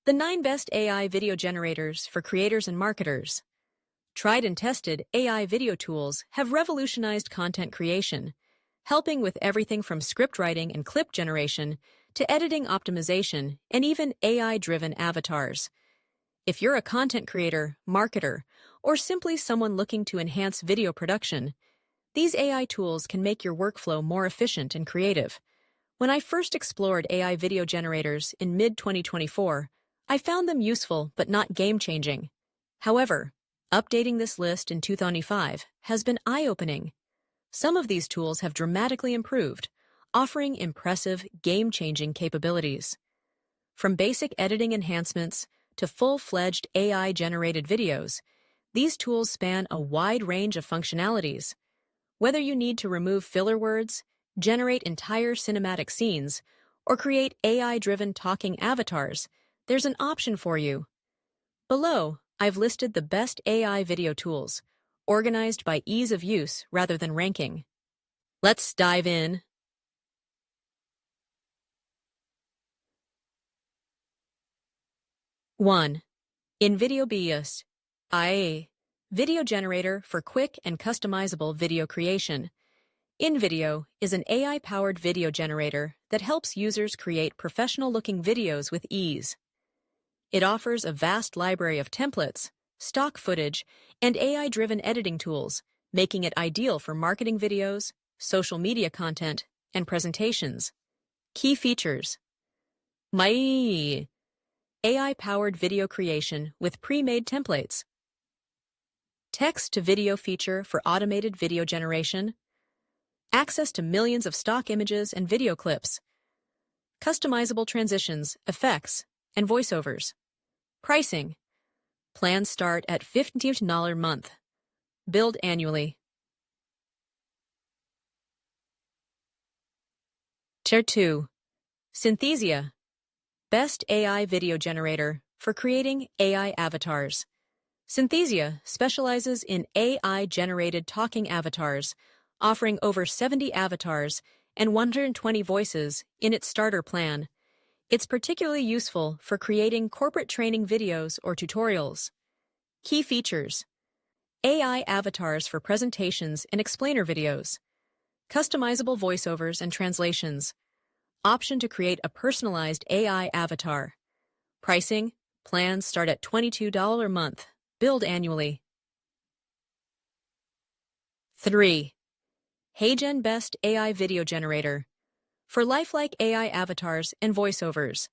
The 9 Best AI Video Generators for Creators and Marketers. Tried and tested AI video tools have revolutionized content creation, helping with everything from script writing and clip generation to editing optimization and even AI-driven avatars. If you're a content creator, marketer, or simply someone looking to enhance video production, these AI tools can make your workflow more efficient and creative. When I first explored AI video generators in mid-2024, I found them useful but not game-changing. However, updating this list in 2025 has been eye-opening. Some of these tools have dramatically improved, offering impressive, game-changing capabilities. From basic editing enhancements to full-fledged AI-generated videos, these tools span a wide range of functionalities. Whether you need to remove filler words, generate entire cinematic scenes, or create AI-driven talking avatars, there's an option for you. Below, I've listed the best AI video tools, organized by ease of use rather than ranking. Let's dive in. 1. InVideo AI Video Generator for quick and customizable video creation. InVideo is an AI-powered video generator that helps users create professional-looking videos with ease. It offers a vast library of templates, stock footage, and AI-driven editing tools, making it ideal for marketing videos, social media content, and presentations. Key features. My AI-powered video creation with pre-made templates. Text-to-video feature for automated video generation. Access to millions of stock images and video clips. Customizable transitions, effects, and voiceovers. Pricing. Plans start at $15 a month. Billed annually. Tier 2. Synthesia. Best AI video generator for creating AI avatars. Synthesia specializes in AI-generated talking avatars, offering over 70 avatars and 120 voices in its starter plan. It's particularly useful for creating corporate training videos or tutorials. Key features. AI avatars for presentations and explainer videos. Customizable voiceovers and translations. Option to create a personalized AI avatar. Pricing. Plans start at $22 a month. Billed annually. 3. HeyGen Best AI Video Generator for lifelike AI avatars and voiceovers.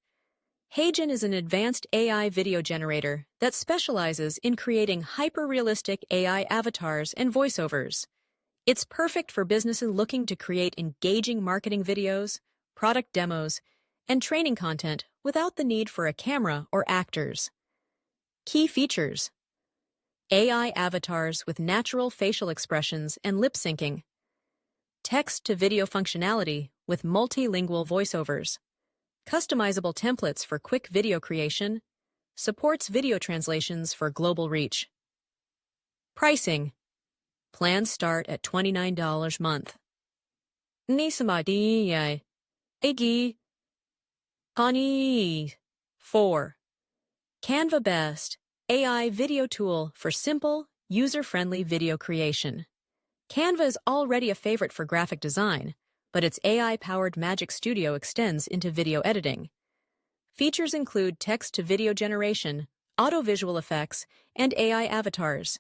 HeyGen is an advanced AI video generator that specializes in creating hyper-realistic AI avatars and voiceovers. It's perfect for businesses looking to create engaging marketing videos, product demos, and training content without the need for a camera or actors. Key features. AI avatars with natural facial expressions and lip syncing. Text-to-video functionality with multilingual voiceovers. Customizable templates for quick video creation. Supports video translations for global reach. Pricing. Plans start at $29 a month. Nisamadi Igi Hani 4. Canva Best AI Video Tool for simple, user-friendly video creation. Canva is already a favorite for graphic design, but its AI-powered Magic Studio extends into video editing. Features include text-to-video generation, auto-visual effects, and AI avatars.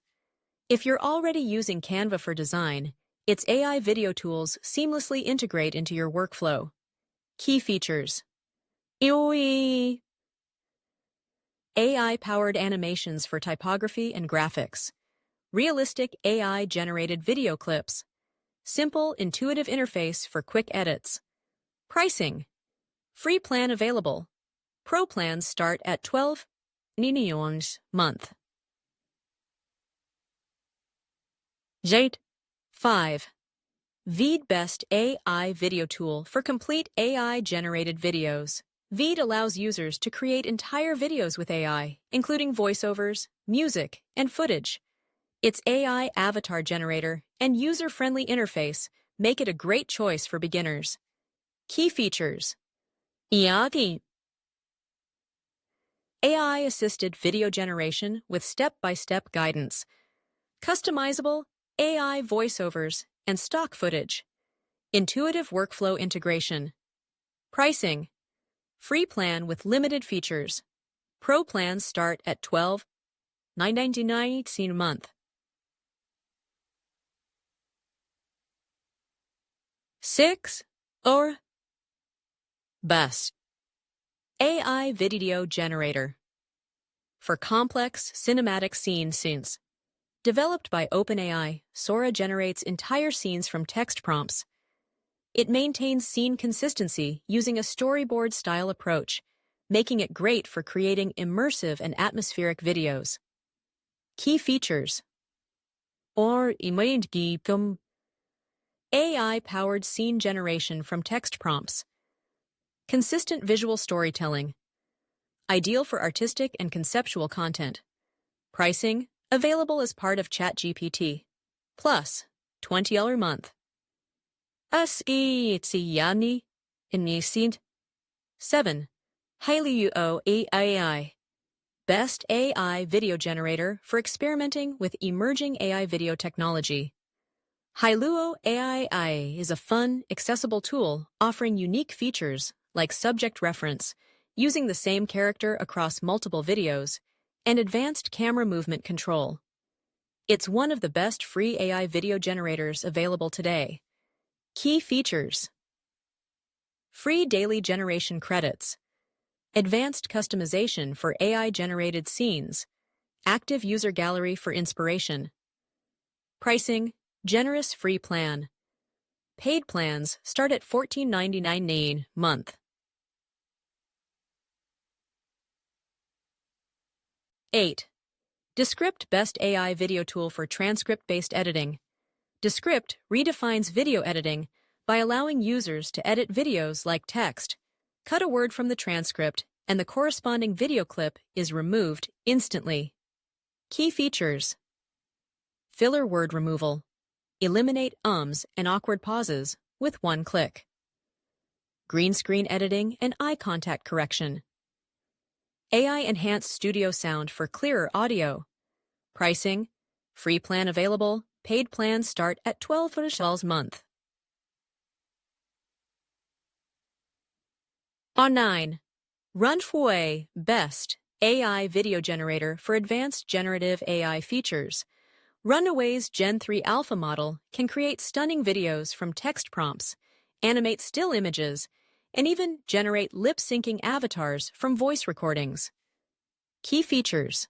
If you're already using Canva for design, its AI video tools seamlessly integrate into your workflow. Key features. AI-powered animations for typography and graphics. Realistic AI-generated video clips. Simple, intuitive interface for quick edits. Pricing. Free plan available. Pro plans start at $12 a month. 5. Veed Best AI Video Tool for complete AI-generated videos. Veed allows users to create entire videos with AI, including voiceovers, music, and footage. Its AI avatar generator and user-friendly interface make it a great choice for beginners. Key features. AI-assisted video generation with step-by-step guidance, customizable AI voiceovers and stock footage, intuitive workflow integration, pricing, free plan with limited features. Pro plans start at $12,999 a month. 6 or best AI video generator for complex cinematic scenes. Developed by OpenAI, Sora generates entire scenes from text prompts. It maintains scene consistency using a storyboard-style approach, making it great for creating immersive and atmospheric videos. Key features or AI-powered scene generation from text prompts. Consistent visual storytelling. Ideal for artistic and conceptual content. Pricing, available as part of ChatGPT. Plus, $20 a month. Asiyani Inisin 7. Hailuo AI. Best AI video generator for experimenting with emerging AI video technology. Hailuo AI is a fun, accessible tool offering unique features like subject reference, using the same character across multiple videos, and advanced camera movement control. It's one of the best free AI video generators available today. Key features: free daily generation credits, advanced customization for AI-generated scenes, active user gallery for inspiration. Pricing: generous free plan. Paid plans start at $14.99 a month. 8. Descript best AI video tool for transcript-based editing. Descript redefines video editing by allowing users to edit videos like text, cut a word from the transcript, and the corresponding video clip is removed instantly. Key features: filler word removal. Eliminate ums and awkward pauses with one click. Green screen editing and eye contact correction. AI-enhanced studio sound for clearer audio. Pricing: free plan available. Paid plans start at $12 a month. 9. Runway Best AI Video Generator for Advanced Generative AI Features. Runway's Gen 3 Alpha model can create stunning videos from text prompts, animate still images, and even generate lip-syncing avatars from voice recordings. Key features: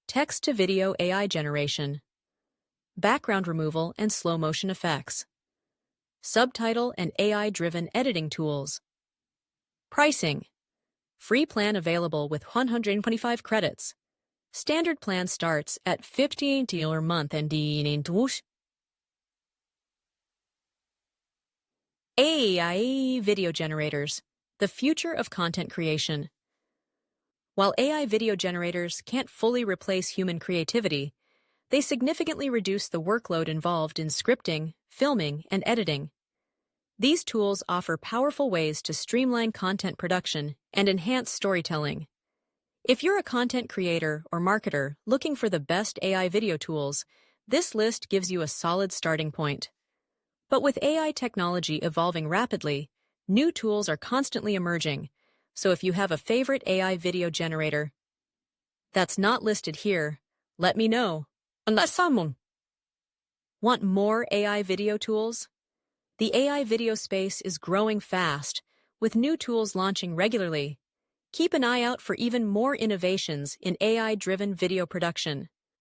text-to-video AI generation, background removal and slow-motion effects, subtitle and AI-driven editing tools. Pricing: free plan available with 125 credits. Standard plan starts at $15 a month and AI video generators, the future of content creation. While AI video generators can't fully replace human creativity, they significantly reduce the workload involved in scripting, filming, and editing. These tools offer powerful ways to streamline content production and enhance storytelling. If you're a content creator or marketer looking for the best AI video tools, this list gives you a solid starting point. But with AI technology evolving rapidly, new tools are constantly emerging, so if you have a favorite AI video generator that's not listed here, let me know. Unless someone want more AI video tools? The AI video space is growing fast, with new tools launching regularly. Keep an eye out for even more innovations in AI-driven video production.